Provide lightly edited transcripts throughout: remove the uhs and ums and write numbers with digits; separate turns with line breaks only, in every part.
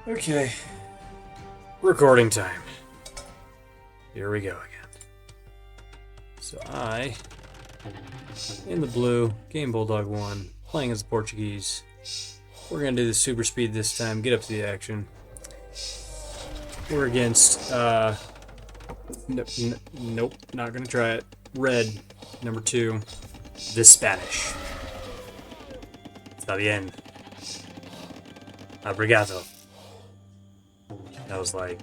Okay. Recording time. Here we go again. So in the blue, Game Bulldog 1, playing as the Portuguese. We're going to do the super speed this time, get up to the action. We're against, nope, not going to try it. Red, number 2, the Spanish. Está bien. Obrigado. That was like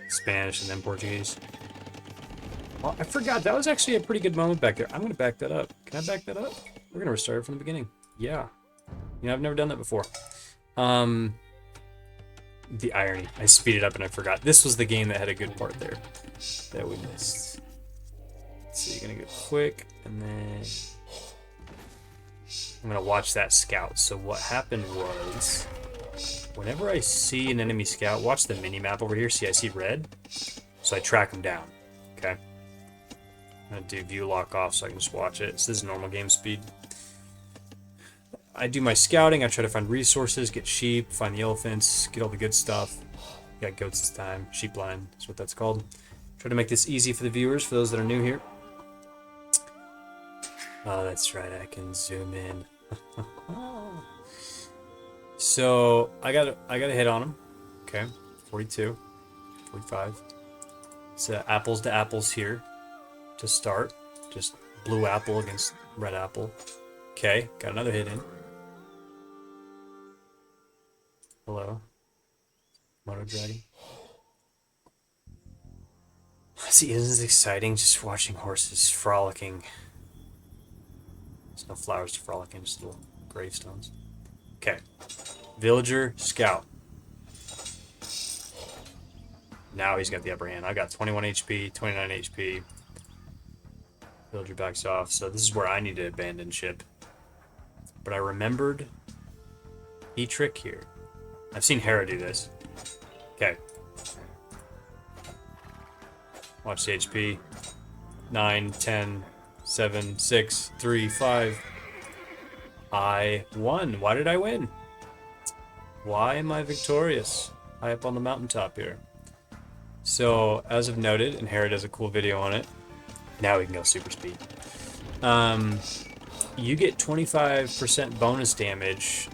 Spanish and then Portuguese. Oh, I forgot. That was actually a pretty good moment back there. I'm going to back that up. Can I back that up? We're going to restart it from the beginning. Yeah. You know, I've never done that before. The irony. I speeded up and I forgot. This was the game that had a good part there that we missed. So you're going to go quick, and then I'm going to watch that scout. So what happened was, whenever I see an enemy scout, watch the mini-map over here. See, I see red. So I track them down. Okay. I'm going to do view lock off so I can just watch it. So this is normal game speed. I do my scouting. I try to find resources, get sheep, find the elephants, get all the good stuff. Got goats this time. Sheep line is what that's called. Try to make this easy for the viewers, for those that are new here. Oh, that's right. I can zoom in. So I got a hit on him. Okay, 42, 45. It's apples to apples here to start. Just blue apple against red apple. Okay, got another hit in. Hello, Moto Dragon. See, isn't this exciting? Just watching horses frolicking. There's no flowers to frolic in, just little gravestones. Okay, villager scout. Now he's got the upper hand. I got 21 HP, 29 HP. Villager backs off, so this is where I need to abandon ship. But I remembered a trick here. I've seen Hera do this. Okay. Watch the HP. 9, 10, 7, 6, 3, 5. I won. Why did I win? Why am I victorious? High up on the mountaintop here. So, as I've noted, and Hera does a cool video on it, now we can go super speed. You get 25% bonus damage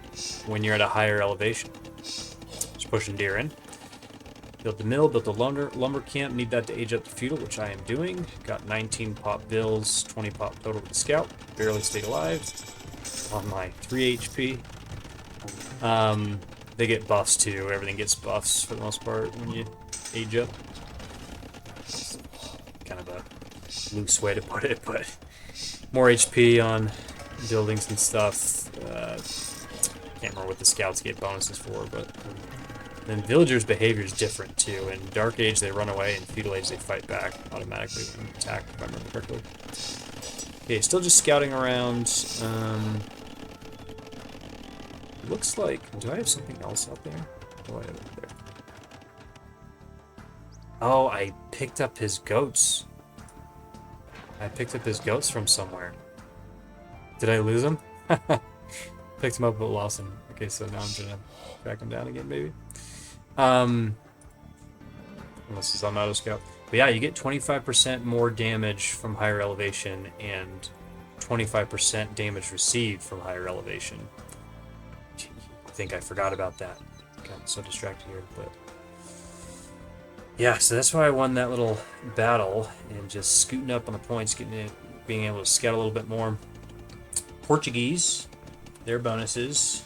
when you're at a higher elevation. Just pushing deer in. Built the mill, built the lumber camp. Need that to age up the feudal, which I am doing. Got 19 pop bills, 20 pop total with the scout. Barely stayed alive on my 3 HP. They get buffs too. Everything gets buffs for the most part when you age up. It's kind of a loose way to put it, but more HP on buildings and stuff. Can't remember what the scouts get bonuses for, but then villagers' behavior is different too. In Dark Age, they run away, and Feudal Age, they fight back automatically when attacked, if I remember correctly. Okay, still just scouting around. Looks like... Do I have something else out there? What do I have up there? Oh, I picked up his goats. I picked up his goats from somewhere. Did I lose them? Picked him up but lost him. Okay, so now I'm gonna track him down again, maybe. Unless he's on auto scout. But yeah, you get 25% more damage from higher elevation and 25% damage received from higher elevation. I think I forgot about that. Got so distracted here, but yeah, so that's why I won that little battle, and just scooting up on the points, getting it, being able to scout a little bit more. Portuguese, their bonuses.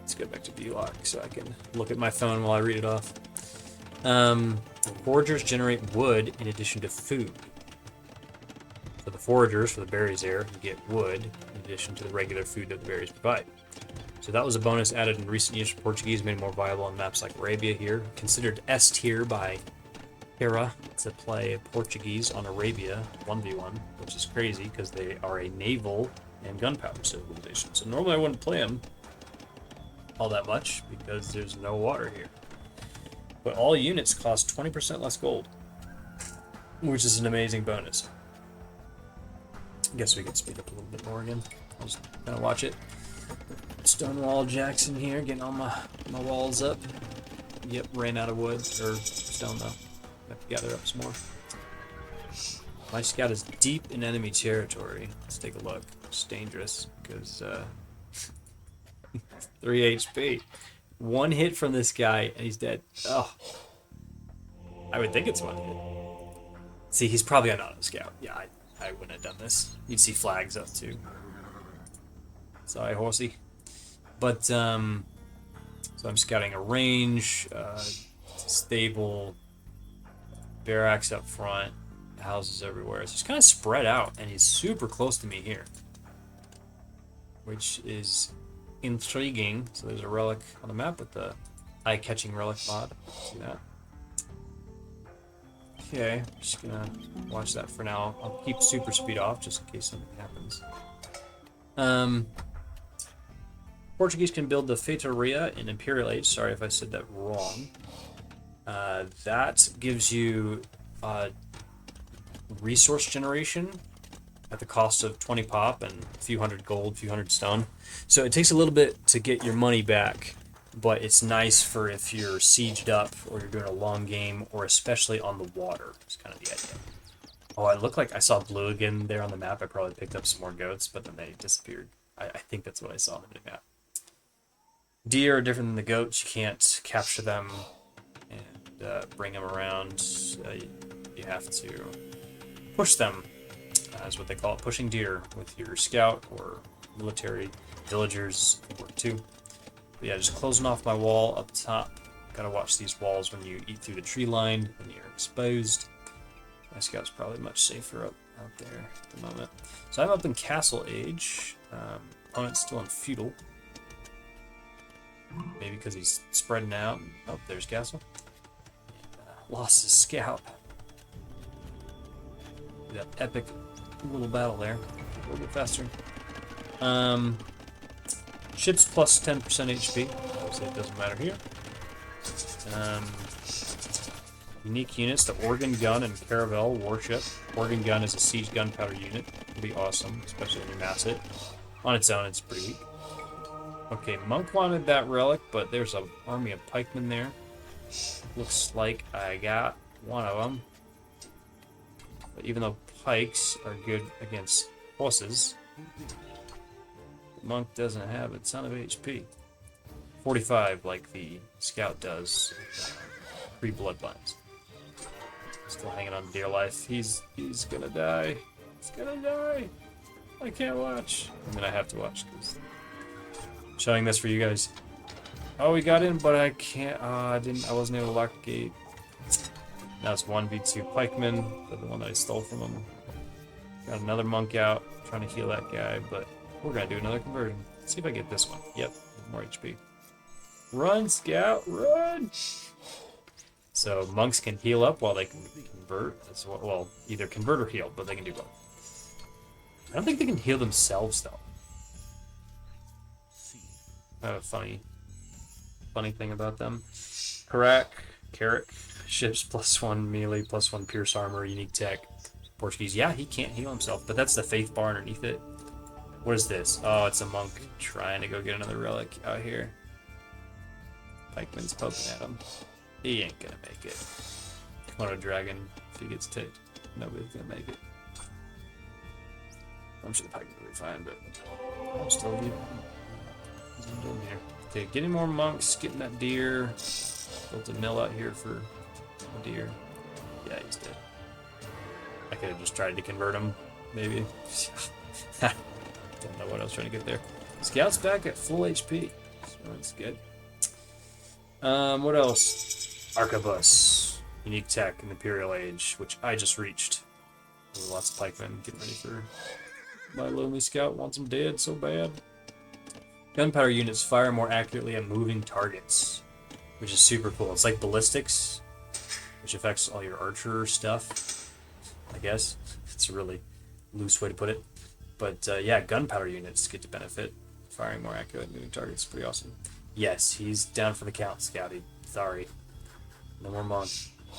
Let's go back to view lock so I can look at my phone while I read it off. Foragers generate wood in addition to food. For the foragers, for the berries there, you get wood in addition to the regular food that the berries provide. So that was a bonus added in recent years for Portuguese, made it more viable on maps like Arabia here. Considered S tier by Hera to play Portuguese on Arabia 1v1, which is crazy because they are a naval and gunpowder civilization. So normally I wouldn't play them all that much because there's no water here. But all units cost 20% less gold, which is an amazing bonus. I guess we could speed up a little bit more again. I'll just kind of watch it. Stonewall Jackson here, getting all my walls up. Yep, ran out of wood, or stone though. Have to gather up some more. My scout is deep in enemy territory. Let's take a look. It's dangerous, because 3 HP. One hit from this guy, and he's dead. Oh. I would think it's one hit. See, he's probably on auto scout. Yeah, I wouldn't have done this. You'd see flags up too. Sorry, horsey. But, so I'm scouting a range, stable, barracks up front, houses everywhere. So it's kind of spread out, and he's super close to me here, which is intriguing. So there's a relic on the map with the eye-catching relic mod. See that? Okay, I'm just gonna watch that for now. I'll keep super speed off just in case something happens. Portuguese can build the Feitoria in Imperial Age. Sorry if I said that wrong. That gives you resource generation at the cost of 20 pop and a few hundred gold, a few hundred stone. So it takes a little bit to get your money back, but it's nice for if you're sieged up or you're doing a long game, or especially on the water. It's kind of the idea. Oh, it looked like I saw blue again there on the map. I probably picked up some more goats, but then they disappeared. I think that's what I saw on the map. Deer are different than the goats. You can't capture them and bring them around. You have to push them, is what they call it, pushing deer with your scout or military villagers work too. But yeah, just closing off my wall up top. Gotta watch these walls when you eat through the tree line and you're exposed. My scout's probably much safer out there at the moment. So I'm up in Castle Age. Opponent's still in Feudal. Maybe because he's spreading out. Oh, there's Castle. Lost his scout. That epic little battle there. A little bit faster. Ships plus 10% HP. Obviously it doesn't matter here. Unique units, the Organ Gun and Caravel Warship. Organ Gun is a siege gunpowder unit. It'll be awesome, especially when you mass it. On its own, it's pretty weak. Okay, Monk wanted that relic, but there's an army of pikemen there. Looks like I got one of them. But even though pikes are good against horses, the monk doesn't have a ton of HP. 45, like the scout does, pre-bloodlines. Still hanging on dear life. He's gonna die. He's gonna die. I can't watch. I mean, I have to watch because showing this for you guys. Oh, we got in, but I can't. I wasn't able to lock the gate. Now it's 1v2 pikemen, the one that I stole from him. Got another monk out, trying to heal that guy, but we're gonna do another conversion. Let's see if I get this one. Yep, more HP. Run, scout, run! So monks can heal up while they can convert. Well, either convert or heal, but they can do both. I don't think they can heal themselves though. I have a funny thing about them. Carrack, ships +1 melee, +1 pierce armor, unique tech. Portuguese, yeah, he can't heal himself, but that's the faith bar underneath it. What is this? Oh, it's a monk trying to go get another relic out here. Pikeman's poking at him. He ain't gonna make it. Come on, a dragon, if he gets ticked, nobody's gonna make it. I'm sure the pikeman will be fine, but I'm still good. What's he doing here? Okay, getting more monks, getting that deer. Built a mill out here for a deer. Yeah, he's dead. I could have just tried to convert him, maybe. Don't know what I was trying to get there. Scout's back at full HP, so that's good. What else? Arquebus. Unique tech in the Imperial Age, which I just reached. There's lots of pikemen getting ready for my lonely scout. Wants him dead so bad. Gunpowder units fire more accurately at moving targets, which is super cool. It's like ballistics, which affects all your archer stuff, I guess. It's a really loose way to put it. But yeah, gunpowder units get to benefit. Firing more accurate at moving targets. Pretty awesome. Yes, he's down for the count, Scouty. Sorry. No more monk.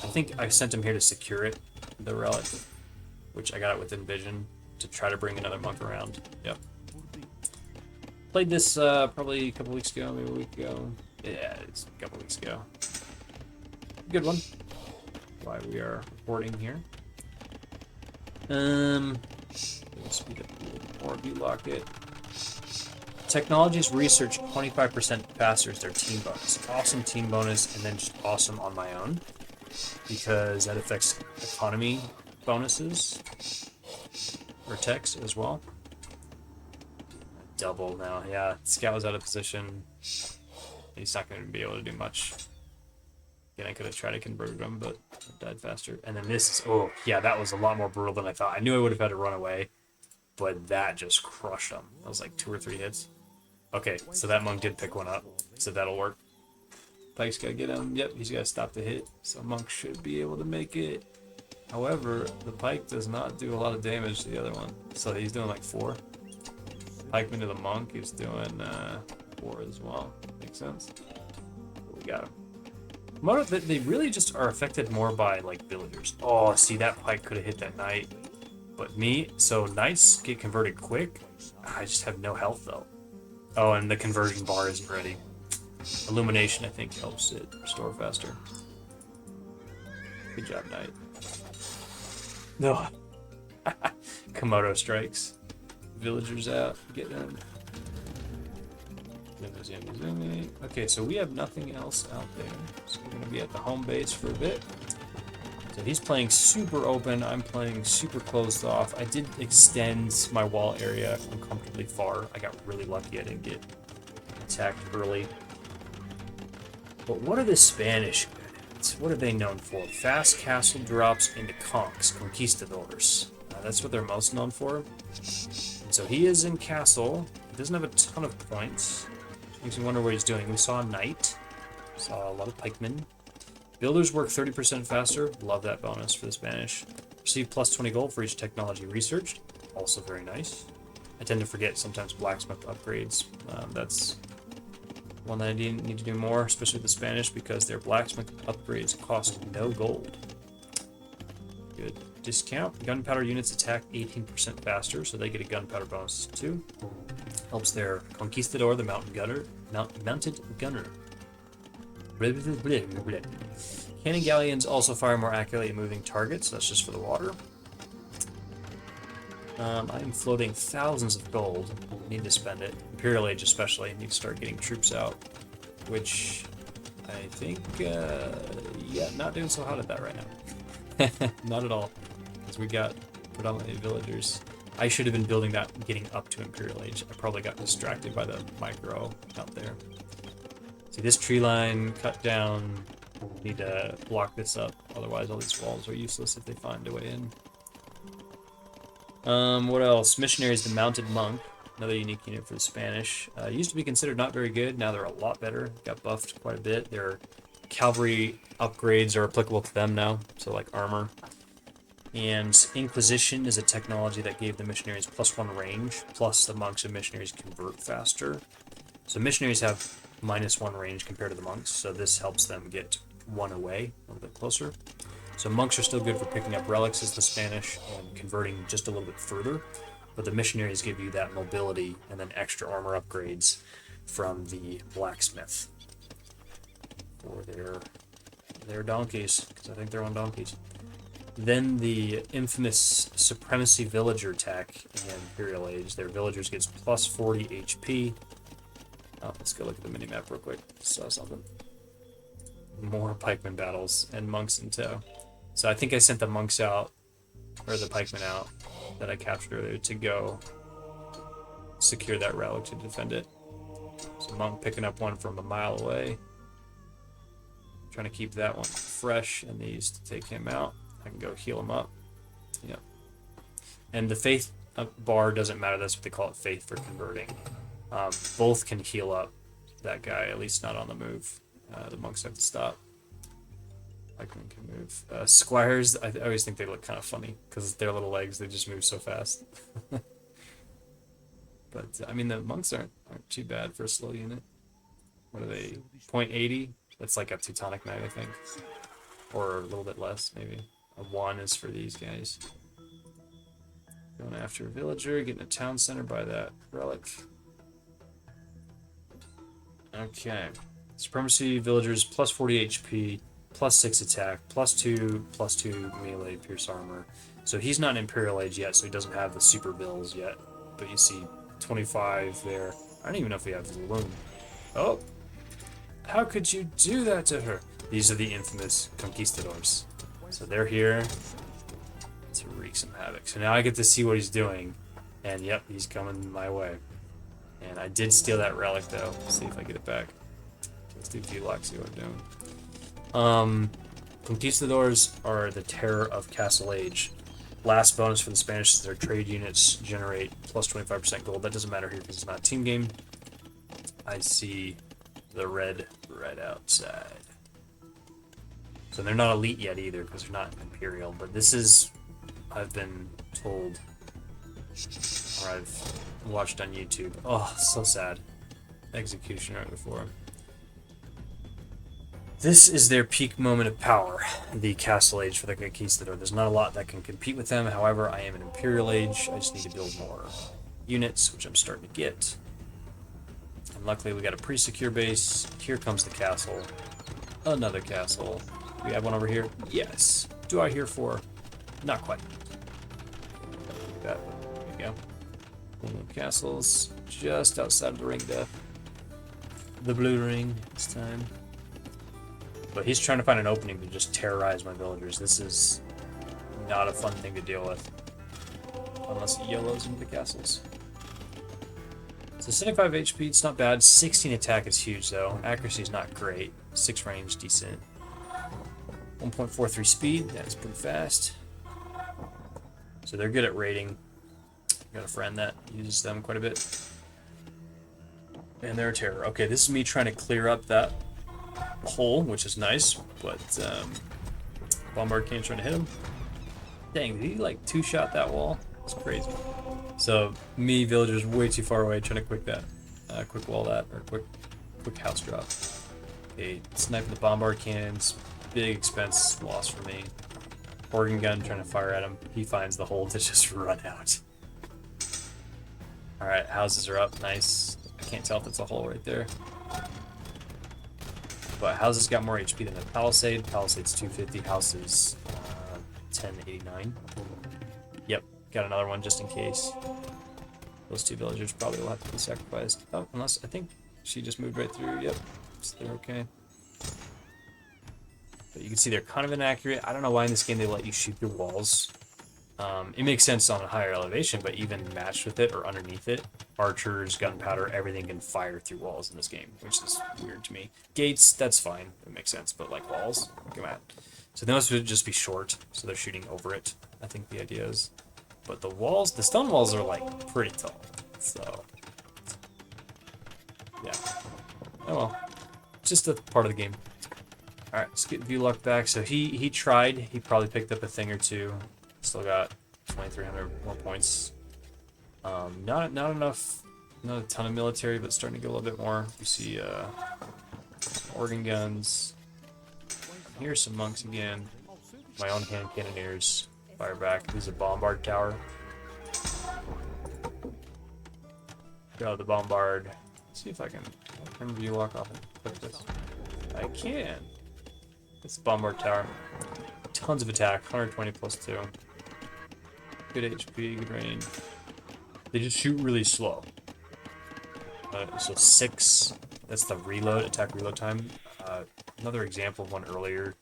I think I sent him here to secure it, the relic, which I got it within vision to try to bring another monk around. Yep. Played this probably a couple weeks ago, maybe a week ago. Yeah, it's a couple weeks ago. Good one. Why we are recording here. Let's speed up a little more. View lock it. Technologies research 25% faster is their team bonus. Awesome team bonus, and then just awesome on my own because that affects economy bonuses or techs as well. Double now, yeah. Scout was out of position. He's not going to be able to do much. Again, I could have tried to convert him, but died faster. And then this is, oh, yeah, that was a lot more brutal than I thought. I knew I would have had to run away, but that just crushed him. That was like 2 or 3 hits. Okay, so that monk did pick one up, so that'll work. Pike's got to get him. Yep, he's got to stop the hit, so monk should be able to make it. However, the pike does not do a lot of damage to the other one, so he's doing like 4. Pikeman to the monk, he's doing 4 as well. Makes sense. We got him. They really just are affected more by like villagers. Oh, see, that pike could have hit that knight, but me. So knights get converted quick. I just have no health though. Oh, and the conversion bar isn't ready. Illumination, I think, helps it restore faster. Good job, knight. No. Komodo strikes. Villagers out. Get them. Okay, so we have nothing else out there. So we're going to be at the home base for a bit. So he's playing super open. I'm playing super closed off. I did extend my wall area uncomfortably far. I got really lucky I didn't get attacked early. But what are the Spanish good at? What are they known for? Fast castle drops into conks, conquistadors. That's what they're most known for. And so he is in castle. He doesn't have a ton of points. Makes me wonder what he's doing. We saw a knight. Saw a lot of pikemen. Builders work 30% faster. Love that bonus for the Spanish. Receive plus 20 gold for each technology researched. Also very nice. I tend to forget sometimes blacksmith upgrades. That's one that I need to do more, especially with the Spanish, because their blacksmith upgrades cost no gold. Good. Discount. Gunpowder units attack 18% faster, so they get a gunpowder bonus too. Helps their conquistador, the mounted gunner. Cannon galleons also fire more accurately at moving targets. That's just for the water. I am floating thousands of gold. Need to spend it. Imperial Age especially. Need to start getting troops out. Which I think, yeah, not doing so hot at that right now. Not at all. Because we got predominantly villagers. I should have been building that getting up to Imperial Age. I probably got distracted by the micro out there. See, this tree line cut down. Need to block this up, otherwise all these walls are useless if they find a way in. What else? Missionaries, the mounted monk, another unique unit for the Spanish. Used to be considered not very good, now they're a lot better. Got buffed quite a bit. Their cavalry upgrades are applicable to them now, so like armor. And Inquisition is a technology that gave the missionaries +1 range, plus the monks and missionaries convert faster. So missionaries have -1 range compared to the monks, so this helps them get 1 away, a little bit closer. So monks are still good for picking up relics as the Spanish and converting just a little bit further, but the missionaries give you that mobility and then extra armor upgrades from the blacksmith for their donkeys, because I think they're on donkeys. Then the infamous Supremacy Villager tech in Imperial Age. Their villagers gets +40 HP. Oh, let's go look at the minimap real quick. Saw something. More pikeman battles and monks in tow. So I think I sent the monks out, or the pikemen out, that I captured earlier to go secure that relic to defend it. So monk picking up one from a mile away. Trying to keep that one fresh and these to take him out. I can go heal him up. Yep. And the faith bar doesn't matter. That's what they call it, faith for converting. Both can heal up that guy, at least not on the move. The monks have to stop. Pikemen can move. Squires, I always think they look kind of funny because their little legs, they just move so fast. But, I mean, the monks aren't too bad for a slow unit. What are they? 0.80? That's like a Teutonic Knight, I think. Or a little bit less, maybe. A 1 is for these guys. Going after a villager, getting a town center by that relic. Okay. Supremacy villagers plus 40 HP, plus 6 attack, plus 2 melee pierce armor. So he's not an Imperial Age yet, so he doesn't have the super bills yet. But you see 25 there. I don't even know if he has the loom. Oh! How could you do that to her? These are the infamous conquistadors. So they're here to wreak some havoc. So now I get to see what he's doing. And yep, he's coming my way. And I did steal that relic though. Let's see if I get it back. Let's do G-Lock, see what I'm doing. Conquistadors are the terror of Castle Age. Last bonus for the Spanish is their trade units generate plus 25% gold. That doesn't matter here because it's not a team game. I see the red right outside. So they're not elite yet either because they're not Imperial. But this is, I've been told, or I've watched on YouTube. Oh, so sad. Execution right before him. This is their peak moment of power, the Castle Age for the Conquistador. There's not a lot that can compete with them. However, I am an Imperial Age. I just need to build more units, which I'm starting to get. And luckily, we got a pretty secure base. Here comes the castle. Another castle. Do we have one over here? Yes. Do I hear four? Not quite. Like that. There you go. Castles just outside of the ring death. The blue ring this time. But he's trying to find an opening to just terrorize my villagers. This is not a fun thing to deal with. Unless he YOLOs into the castles. So 75 HP, it's not bad. 16 attack is huge though. Accuracy is not great. 6 range, decent. 1.43 speed, that's pretty fast. So they're good at raiding. Got a friend that uses them quite a bit. And they're a terror. Okay, this is me trying to clear up that hole, which is nice, but Bombard can't try to hit him. Dang, did he like two-shot that wall? It's crazy. So me, villagers, way too far away, trying to quick wall that, or quick house drop. Okay, sniping the Bombard cannons, big expense loss for me. Organ gun trying to fire at him. He finds the hole to just run out. All right, houses are up, nice. I can't tell if it's a hole right there. But houses got more HP than the Palisade. Palisade's 250, houses 1089. Yep, got another one just in case. Those two villagers probably will have to be sacrificed. Oh, unless, I think she just moved right through. Yep, so they're okay. But you can see they're kind of inaccurate. I don't know why in this game they let you shoot through walls. It makes sense on a higher elevation, but even matched with it or underneath it, archers, gunpowder, everything can fire through walls in this game, which is weird to me. Gates, that's fine, it makes sense, but like walls, come on. So those would just be short, so they're shooting over it, I think the idea is. But the walls, the stone walls are like pretty tall, so yeah. Oh well, just a part of the game. All right, let's get view luck back. So he tried, he probably picked up a thing or two. Still got 2,300 more points. Not enough, not a ton of military, but starting to get a little bit more. You see organ guns. Here's some monks again. My own hand cannoneers fire back. There's a bombard tower. Go the bombard. Let's see if I can turn view lock off and click this. I can. It's the bombard tower. Tons of attack. 120 plus 2. Good HP, good range. They just shoot really slow. So 6, that's the reload, attack reload time. Another example of one earlier.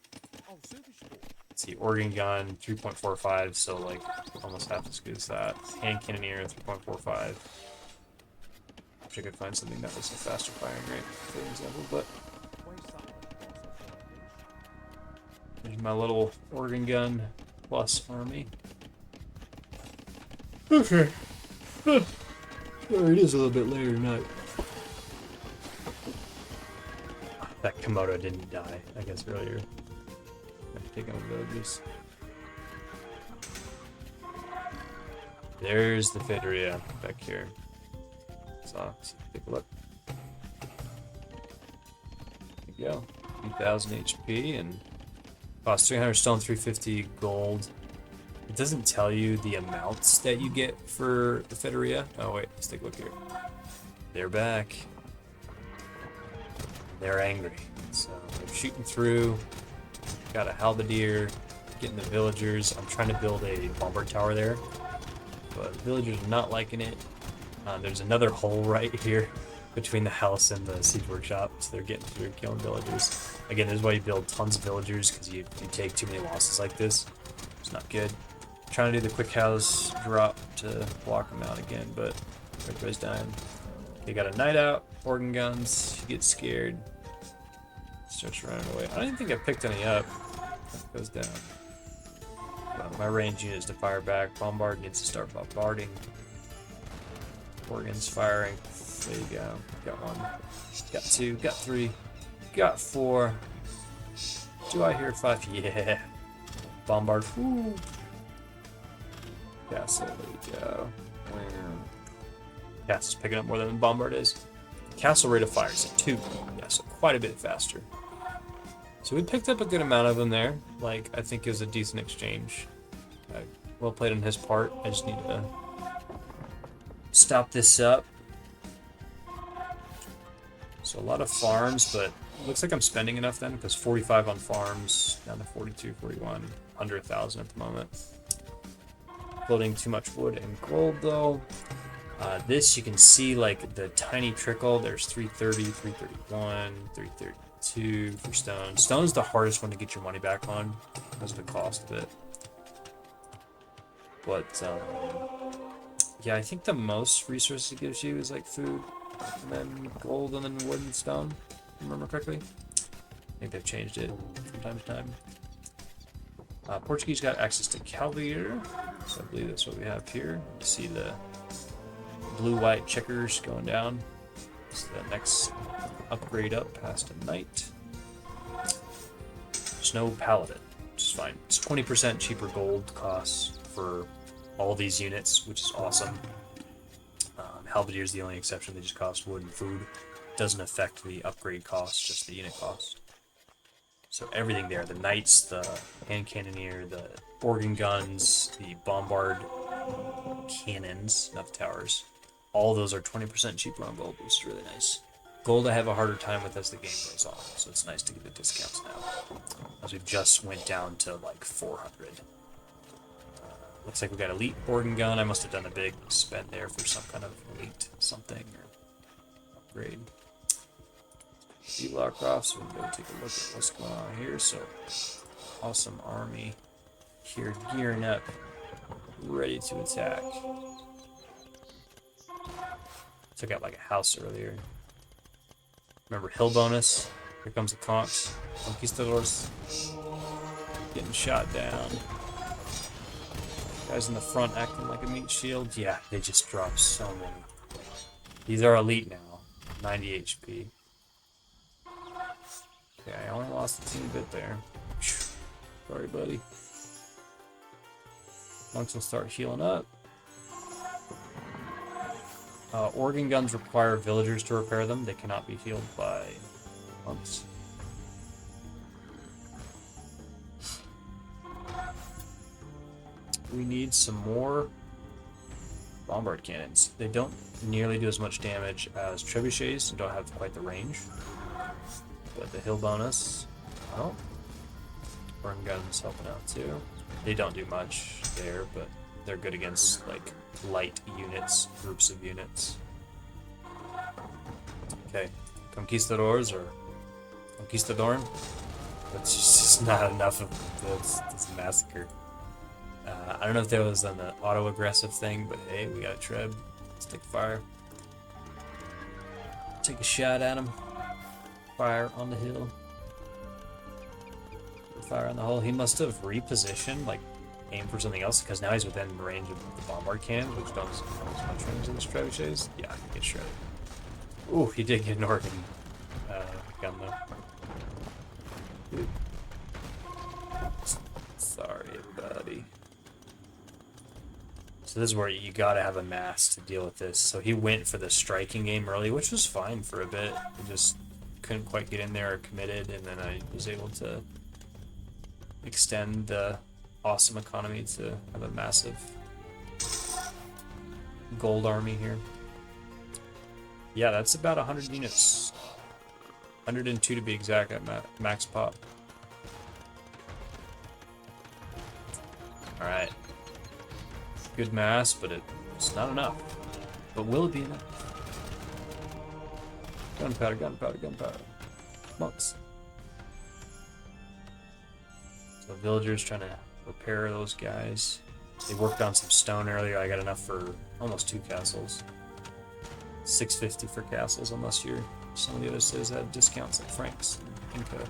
Let's see, organ gun, 3.45, so like almost half as good as that. Hand cannoneer, 3.45. Wish I could find something that was a faster firing rate, for example, but there's my little organ gun plus army. Okay. Sorry, it is a little bit later tonight. That Komodo didn't die, I guess, earlier. I take on villages. There's the Federia back here. So, let's take a look. There you go. 2,000 HP and cost 300 stone, 350 gold. It doesn't tell you the amounts that you get for the Federia. Oh wait, let's take a look here. They're back. they're angry. So they're shooting through. Got a halberdier, getting the villagers. I'm trying to build a bombard tower there, but the villagers are not liking it. There's another hole right here between the house and the siege workshop, so they're getting through killing villagers. Again, this is why you build tons of villagers, because you take too many losses like this. It's not good. Trying to do the quick house drop to block them out again, but everybody's dying. They got a knight out, organ guns, she gets scared, starts running away. I don't even think I picked any up. That goes down. But my range units to fire back. Bombard needs to start bombarding. Organs firing. There you go. Got one. Got two. Got three. Got four. Do I hear five? Yeah. Bombard. Woo. Castle. There you go. Castle's picking up more than the bombard is. Castle rate of fire is at 2. Yeah, so quite a bit faster. So we picked up a good amount of them there. Like, I think it was a decent exchange. Well played on his part. I just need to stop this up. So a lot of farms, but looks like I'm spending enough then, because 45 on farms, down to 42, 41, under 1,000 at the moment. Building too much wood and gold though. This you can see like the tiny trickle. There's 330, 331, 332 for stone. Stone's the hardest one to get your money back on because of the cost of it. But yeah, I think the most resources it gives you is like food, and then gold, and then wood and stone. If I remember correctly. I think they've changed it from time to time. Portuguese got access to Calvier, so I believe that's what we have here. You see the blue-white checkers going down. So the next upgrade up past a knight. Snow Paladin, which is fine. It's 20% cheaper gold costs for all these units, which is awesome. Halberdier is the only exception. They just cost wood and food. Doesn't affect the upgrade cost, just the unit cost. So everything there, the knights, the hand cannoneer, the organ guns, the bombard cannons, not the towers, all those are 20% cheaper on gold, which is really nice. Gold I have a harder time with as the game goes on, so it's nice to get the discounts now, as we just went down to like 400. Looks like we got elite organ gun. I must have done a big spend there for some kind of elite something or upgrade. Block off, so we'll go take a look at what's going on here. So, awesome army here gearing up, ready to attack. Took out like a house earlier. Remember hill bonus? Here comes the conks. Conquistadors getting shot down. Guys in the front acting like a meat shield. Yeah, they just dropped so many. These are elite now. 90 HP. Okay, I only lost a teeny bit there. Sorry, buddy. Monks will start healing up. Organ guns require villagers to repair them. They cannot be healed by monks. We need some more bombard cannons. They don't nearly do as much damage as trebuchets and don't have quite the range. But the hill bonus, oh, organ guns helping out too. They don't do much there, but they're good against like light units, groups of units. Okay, conquistadors or conquistador. That's just not enough of this massacre. I don't know if that was an auto-aggressive thing, but hey, we got a treb. Let's take fire. Take a shot at him. Fire on the hill. Fire on the hull. He must have repositioned, like aim for something else, because now he's within range of the bombard cannon, which don't have as much range as the trebuchets. Yeah, he gets shredded. Ooh, he did get an organ gun though. Ooh. Sorry, buddy. So this is where you gotta have a mass to deal with this. So he went for the striking game early, which was fine for a bit. He just couldn't quite get in there or committed, and then I was able to extend the awesome economy to have a massive gold army here. Yeah, that's about 100 units. 102 to be exact at max pop. Alright. Good mass, but it's not enough. But will it be enough? Gunpowder, gunpowder, gunpowder. Monks. So villagers trying to repair those guys. They worked on some stone earlier. I got enough for almost 2 castles. 650 for castles, unless you're some of the other cities had discounts like Frank's and Inca.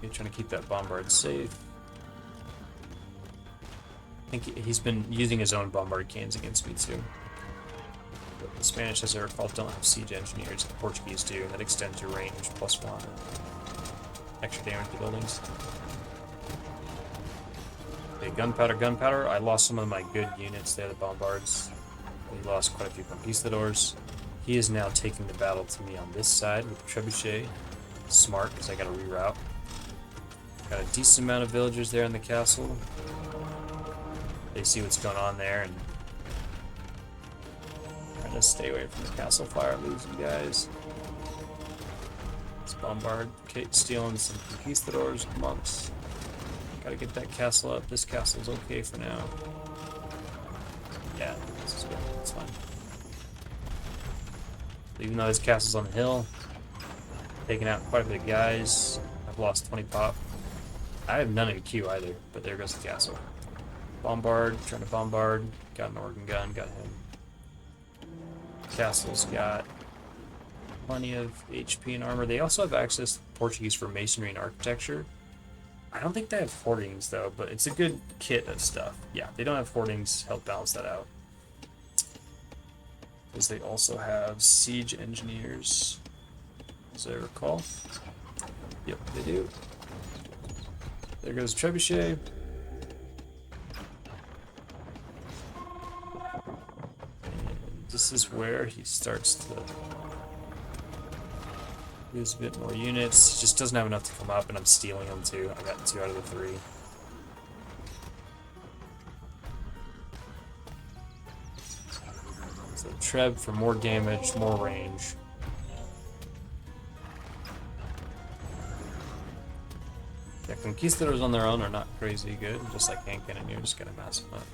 You're trying to keep that bombard safe. I think he's been using his own bombard cannons against me too. But the Spanish, as I recall, don't have siege engineers. The Portuguese do, and that extends your range +1. Extra damage to buildings. Okay, gunpowder, gunpowder. I lost some of my good units there, the bombards. We lost quite a few conquistadors. He is now taking the battle to me on this side with the trebuchet. Smart, because I got to reroute. Got a decent amount of villagers there in the castle. They see what's going on there and trying to stay away from the castle fire, losing guys. Let's bombard. Okay, stealing some conquistadors, monks. Gotta get that castle up. This castle's okay for now. Yeah, this is good. It's fine. Even though this castle's on the hill, taking out quite a bit of guys. I've lost 20 pop. I have none in queue either, but there goes the castle. Bombard, trying to bombard. Got an organ gun, got him. Castle's got plenty of HP and armor. They also have access to Portuguese for masonry and architecture. I don't think they have hoardings though, but it's a good kit of stuff. Yeah, they don't have hoardings, help balance that out. Because they also have siege engineers, as I recall. Yep, they do. There goes Trebuchet. And this is where he starts to use a bit more units. He just doesn't have enough to come up, and I'm stealing them too. I got 2 out of the 3. So Treb for more damage, more range. Yeah, conquistadors on their own are not crazy good, just like hand cannon, you're just gonna mass them up.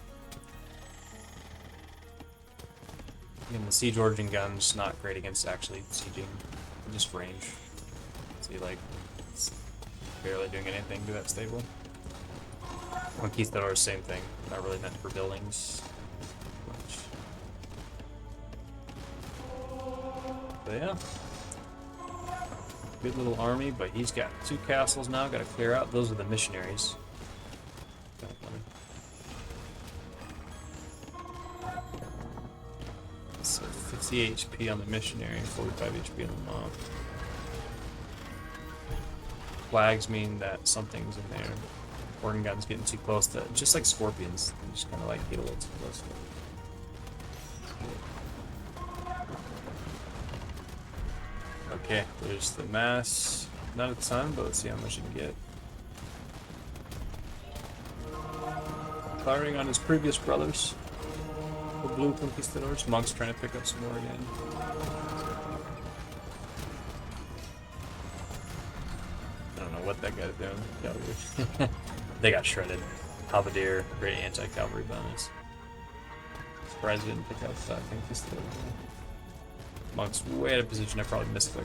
And the siege origin gun's not great against actually sieging, just range. See, like, it's barely doing anything to that stable. Conquistador, same thing, not really meant for buildings much. But yeah. Good little army, but he's got 2 castles now, gotta clear out. Those are the missionaries. So 50 HP on the missionary, 45 HP on the mob. Flags mean that something's in there. Organ gun's getting too close to, just like scorpions, they just kind of like get a little too close to it. Okay, there's the mass. Not a ton, but let's see how much you can get. Firing on his previous brothers. The blue conquistadors. Monk's trying to pick up some more again. I don't know what that guy's doing. Cavalry. They got shredded. Halberdier, great anti-cavalry bonus. Surprised he didn't pick up that conquistador. Monk's way out of position. I probably misclicked.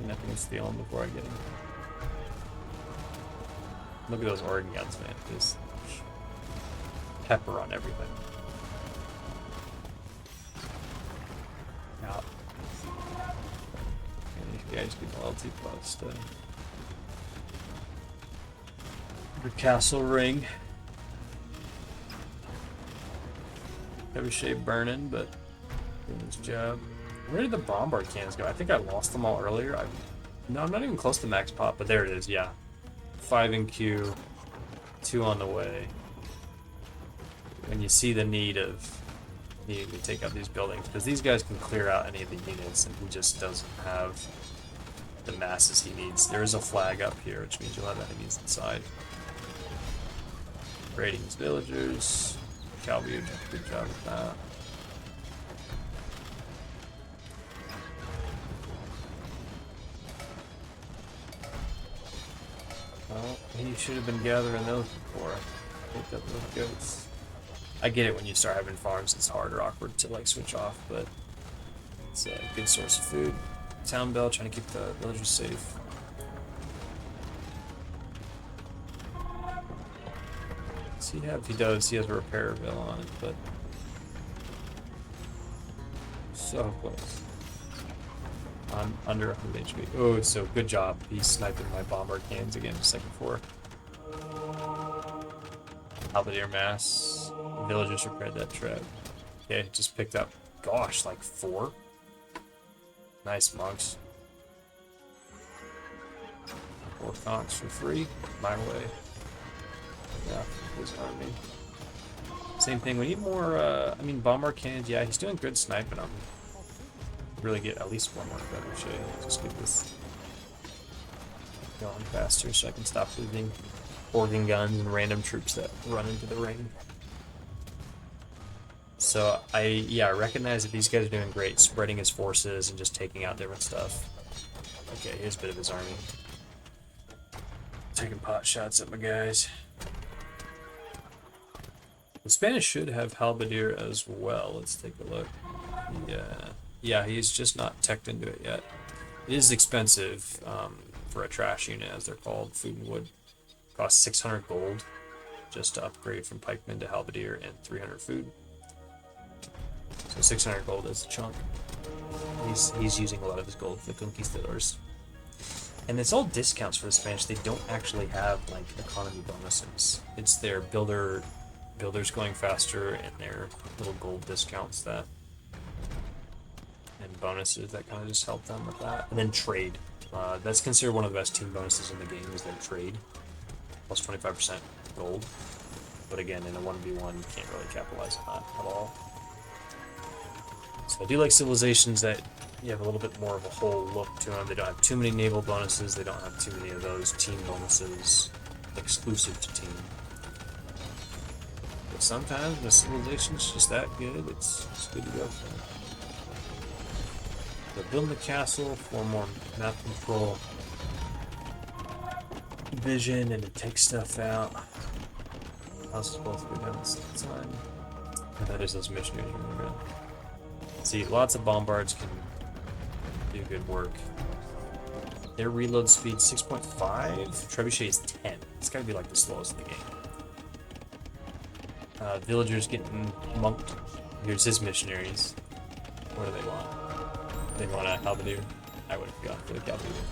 Nothing to steal him before I get him. Look at those organ guns, man. Just pepper on everything. Out. And these guys get loyalty plus to the castle ring. Trebuchet burning, but doing his job. Where did the bombard cannons go? I think I lost them all earlier. No, I'm not even close to max pop, but there it is, yeah. 5 in queue, 2 on the way. When you see the need of needing to take out these buildings, because these guys can clear out any of the units, and he just doesn't have the masses he needs. There is a flag up here, which means you'll have enemies inside. Raiding his villagers. Cavalry did a good job with that. you should have been gathering those before. Picked up those goats. I get it when you start having farms, it's hard or awkward to like switch off, but it's a good source of food. Town bell, trying to keep the villagers safe. See, he does. He has a repair bill on it, but so close. I'm under 100 HP. Oh, so good job. He's sniping my bomber cannons again. Second floor. Halberdier mass. Villagers repaired that trap. Okay, just picked up. Gosh, like 4. Nice monks. 4 conks for free. My way. Yeah, his army. Same thing. We need more. I mean, bomber cannons. Yeah, he's doing good sniping them. Really get at least one more better shade. Just get this going faster so I can stop losing organ guns and random troops that run into the ring. So I recognize that these guys are doing great, spreading his forces and just taking out different stuff. Okay, here's a bit of his army. Taking pot shots at my guys. The Spanish should have halberdier as well. Let's take a look. Yeah, he's just not teched into it yet. It is expensive for a trash unit, as they're called. Food and wood costs 600 gold just to upgrade from pikeman to halberdier, and 300 food. So 600 gold is a chunk. He's using a lot of his gold for the conquistadors. And it's all discounts for the Spanish. They don't actually have like economy bonuses. It's their builders going faster and their little gold discounts that and bonuses that kind of just help them with that. And then trade. That's considered one of the best team bonuses in the game is their trade. Plus 25% gold. But again, in a 1v1, you can't really capitalize on that at all. So I do like civilizations that you have a little bit more of a whole look to them. They don't have too many naval bonuses. They don't have too many of those team bonuses exclusive to team. But sometimes the civilization's just that good. It's good to go for it. So building the castle for more map control, vision, and to take stuff out. How's it supposed to go down this time? And that is those missionaries really good. See, lots of bombards can do good work. Their reload speed 6.5. Trebuchet is 10. It's gotta be like the slowest in the game. Villagers getting monked. Here's his missionaries. What do they want? They want a halberdier. I would have gone for the halberdier.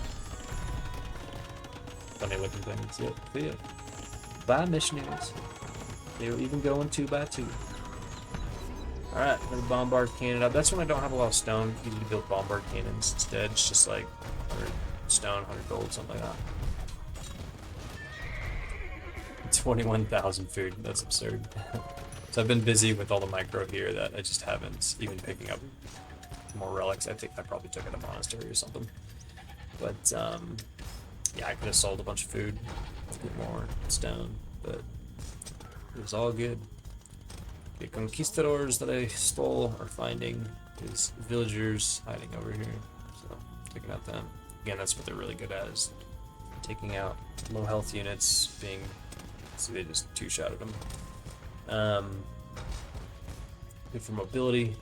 Funny looking things. Yep, see it. By missionaries. They were even going 2 by 2. Alright, I'm gonna bombard cannon up. That's when I don't have a lot of stone. Easy to build bombard cannons instead. It's just like 100 stone, 100 gold, something like that. 21,000 food. That's absurd. So I've been busy with all the micro here that I just haven't even picking up more relics. I think I probably took it to a monastery or something. But yeah, I could have sold a bunch of food to get more stone, but it was all good. The conquistadors that I stole are finding these villagers hiding over here, so taking out them. Again, that's what they're really good at, is taking out low health units, being, see, they just two-shotted them. Good for mobility.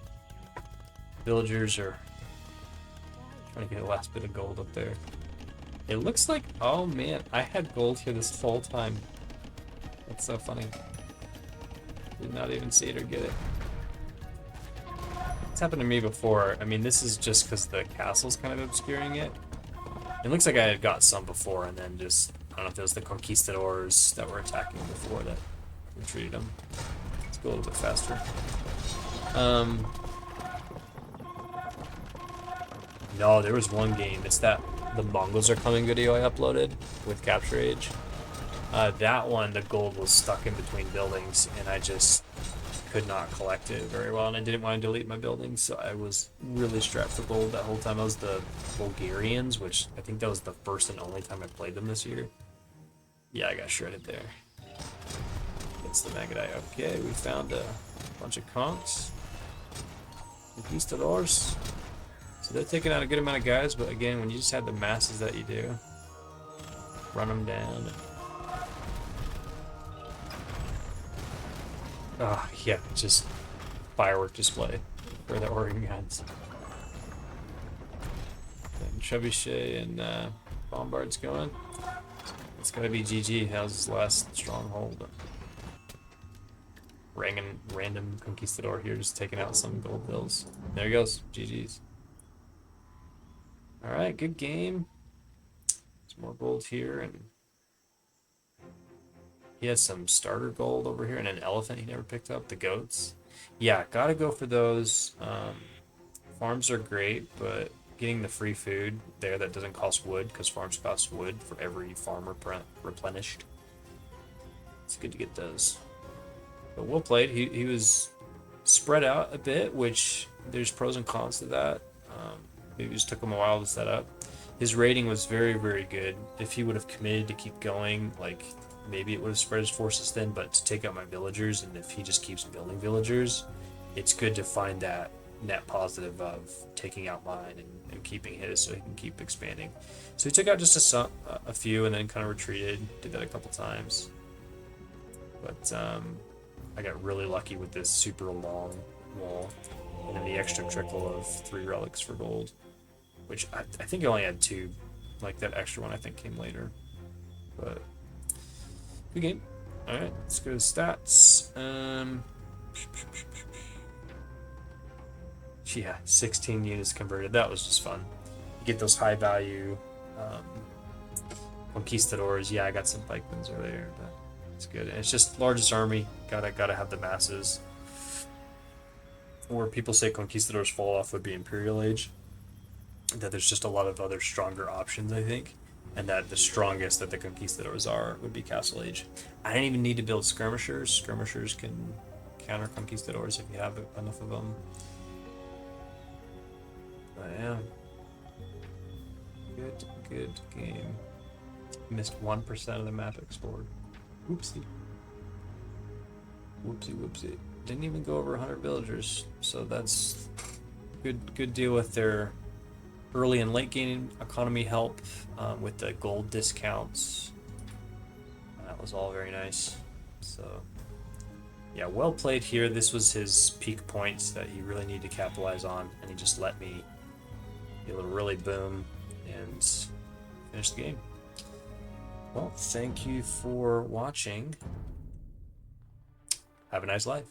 Villagers are trying to get the last bit of gold up there. It looks like, oh man, I had gold here this whole time. That's so funny. Did not even see it or get it. It's happened to me before. I mean, this is just because the castle's kind of obscuring it. It looks like I had got some before, and then just, I don't know if it was the conquistadors that were attacking before that retreated them. Let's go a little bit faster. No, there was one game. It's that the Mongols are coming video I uploaded with Capture Age. That one, the gold was stuck in between buildings, and I just could not collect it very well, and I didn't want to delete my buildings, so I was really strapped for gold that whole time. I was the Bulgarians, which I think that was the first and only time I played them this year. Yeah, I got shredded there. It's the Magadai. Okay, we found a bunch of conks. Conquistadors. So they're taking out a good amount of guys, but again, when you just have the masses that you do, run them down. Yeah, just firework display for the Oregon guns. And Trebuchet and Bombard's going. It's gotta be GG. How's his last stronghold? Random conquistador here, just taking out some gold bills. There he goes. GG's. All right, good game. Some more gold here, and he has some starter gold over here, and an elephant he never picked up. The goats. Yeah, gotta go for those. Farms are great, but getting the free food there that doesn't cost wood, because farms cost wood for every farm replenished. It's good to get those. But well played. He was spread out a bit, which there's pros and cons to that. Maybe it just took him a while to set up. His rating was very, very good. If he would have committed to keep going, like maybe it would have spread his forces thin, but to take out my villagers, and if he just keeps building villagers, it's good to find that net positive of taking out mine and keeping his so he can keep expanding. So he took out just a few and then kind of retreated, did that a couple times. But I got really lucky with this super long wall and then the extra trickle of 3 relics for gold, which I think I only had 2. Like that extra one I think came later. But good game. All right, let's go to stats. Yeah, 16 units converted. That was just fun. You get those high value conquistadors. Yeah, I got some pikemen earlier, but it's good. And it's just largest army. Gotta have the masses. Where people say conquistadors fall off would be Imperial Age. That there's just a lot of other stronger options, I think, and that the strongest that the conquistadors are would be Castle Age. I didn't even need to build skirmishers. Skirmishers can counter conquistadors if you have enough of them. But yeah, good game. Missed 1% of the map explored. Whoopsie. Whoopsie. Didn't even go over 100 villagers, so that's good deal with their early and late game economy help with the gold discounts. That was all very nice. So yeah, well played here. This was his peak points that he really needed to capitalize on, and he just let me be able to really boom and finish the game. Well, thank you for watching. Have a nice life.